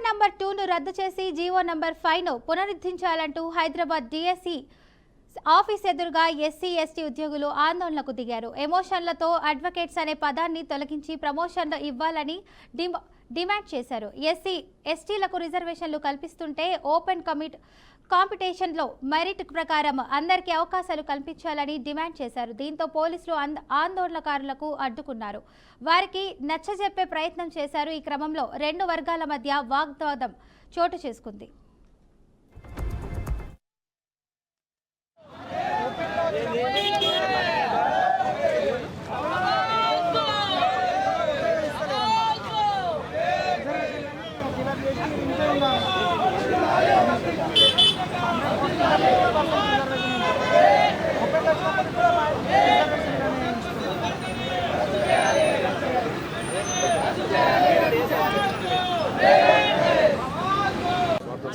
Number 2ను రద్దు చేసి జీవో నంబర్ 5ను పునరుద్ధరించాలంటూ హైదరాబాద్ డీఎస్సీ ఆఫీస్ ఎదురుగా ఎస్సీ ఎస్టీ ఉద్యోగులు ఆందోళనకు దిగారు. ఎమోషన్లతో అడ్వకేట్స్ అనే పదాన్ని తొలగించి ప్రమోషన్లు ఇవ్వాలని డిమాండ్ చేశారు. ఎస్సీ ఎస్టీలకు రిజర్వేషన్లు కల్పిస్తుంటే ఓపెన్ కాంపిటీషన్లో మెరిట్ ప్రకారం అందరికీ అవకాశాలు కల్పించాలని డిమాండ్ చేశారు. దీంతో పోలీసులు ఆందోళనకారులకు అడ్డుకున్నారు. వారికి నచ్చజెప్పే ప్రయత్నం చేశారు. ఈ క్రమంలో రెండు వర్గాల మధ్య వాగ్వాదం చోటు చేసుకుంది.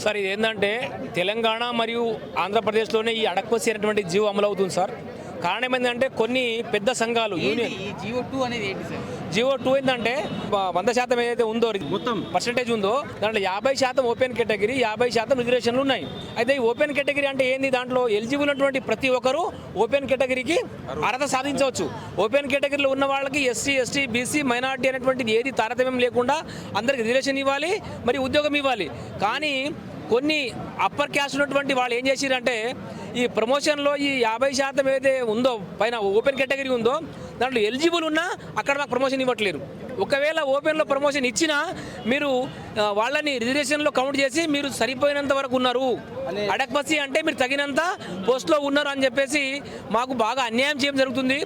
సార్ ఇది ఏంటంటే తెలంగాణ మరియు ఆంధ్రప్రదేశ్లోనే ఈ అడక్వసి అనేటువంటి జీవో అమలు అవుతుంది సార్. కారణం ఏంటంటే కొన్ని పెద్ద సంఘాలు యూనియన్ జీవో 2 ఏంటంటే 100% ఏదైతే ఉందో మొత్తం పర్సెంటేజ్ ఉందో దాంట్లో 50% ఓపెన్ కేటగిరీ 50% రిజర్వేషన్లు ఉన్నాయి. అయితే ఈ ఓపెన్ కేటగిరీ అంటే ఏంది, దాంట్లో ఎలిజిబుల్ ఉన్నటువంటి ప్రతి ఒక్కరు ఓపెన్ కేటగిరీకి అర్హత సాధించవచ్చు. ఓపెన్ కేటగిరీలో ఉన్న వాళ్ళకి ఎస్సీ ఎస్టీ బీసీ మైనార్టీ అనేటువంటిది ఏది తారతమ్యం లేకుండా అందరికి రిజర్వేషన్ ఇవ్వాలి, మరి ఉద్యోగం ఇవ్వాలి. కానీ కొన్ని అప్పర్ క్యాస్ట్ ఉన్నటువంటి వాళ్ళు ఏం చేసిరంటే ఈ ప్రమోషన్లో ఈ 50% ఏదైతే ఉందో పైన ఓపెన్ కేటగిరీ ఉందో దాంట్లో ఎలిజిబుల్ ఉన్నా అక్కడ మాకు ప్రమోషన్ ఇవ్వట్లేరు. ఒకవేళ ఓపెన్లో ప్రమోషన్ ఇచ్చినా మీరు వాళ్ళని రిజర్వేషన్లో కౌంట్ చేసి మీరు సరిపోయినంత వరకు ఉన్నారు, అడక్వసి అంటే మీరు తగినంత పోస్ట్లో ఉన్నారు అని చెప్పేసి మాకు బాగా అన్యాయం చేయడం జరుగుతుంది.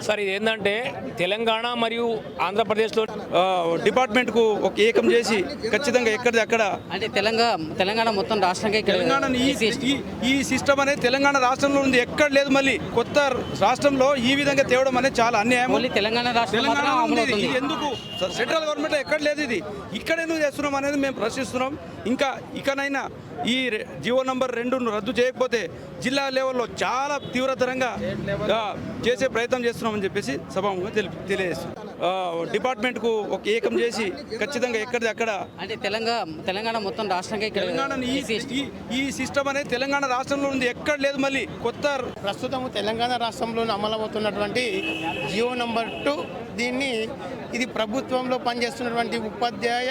సార్ ఇది ఏంటంటే తెలంగాణ మరియు ఆంధ్రప్రదేశ్లో డిపార్ట్మెంట్కు ఒక ఏకం చేసి ఖచ్చితంగా ఎక్కడిది అక్కడ అంటే తెలంగాణ మొత్తం రాష్ట్రంగా ఈ సిస్టమ్ అనేది తెలంగాణ రాష్ట్రంలో ఉంది, ఎక్కడ లేదు. మళ్ళీ కొత్త రాష్ట్రంలో ఈ విధంగా తేవడం అనేది చాలా అన్యాయం. తెలంగాణ ఎందుకు సెంట్రల్ గవర్నమెంట్ ఎక్కడ లేదు, ఇది ఇక్కడ ఎందుకు చేస్తున్నాం అనేది మేము ప్రశ్నిస్తున్నాం. ఇకనైనా ఈ జీవో నంబర్ 2ను రద్దు చేయకపోతే జిల్లా లెవెల్లో చాలా తీవ్రతరంగా చేసే ప్రయత్నం చేస్తున్నామని చెప్పేసి సభాముఖంగా తెలియజేస్తున్నాం. డిపార్ట్మెంట్కు ఒక ఏకం చేసి ఖచ్చితంగా ఎక్కడిది అక్కడ అంటే తెలంగాణ మొత్తం రాష్ట్రంగా ఈ సిస్టమ్ అనేది తెలంగాణ రాష్ట్రంలో ఉంది, ఎక్కడ లేదు. మళ్ళీ కొత్త ప్రస్తుతం తెలంగాణ రాష్ట్రంలో అమలవుతున్నటువంటి జీవో నంబర్ 2 ఇది ప్రభుత్వంలో పనిచేస్తున్నటువంటి ఉపాధ్యాయ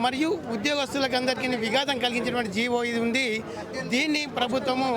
మరియు ఉద్యోగస్తులకు అందరికీ విఘాతం కలిగించినటువంటి జీవో ఇది ఉంది. దీన్ని ప్రభుత్వము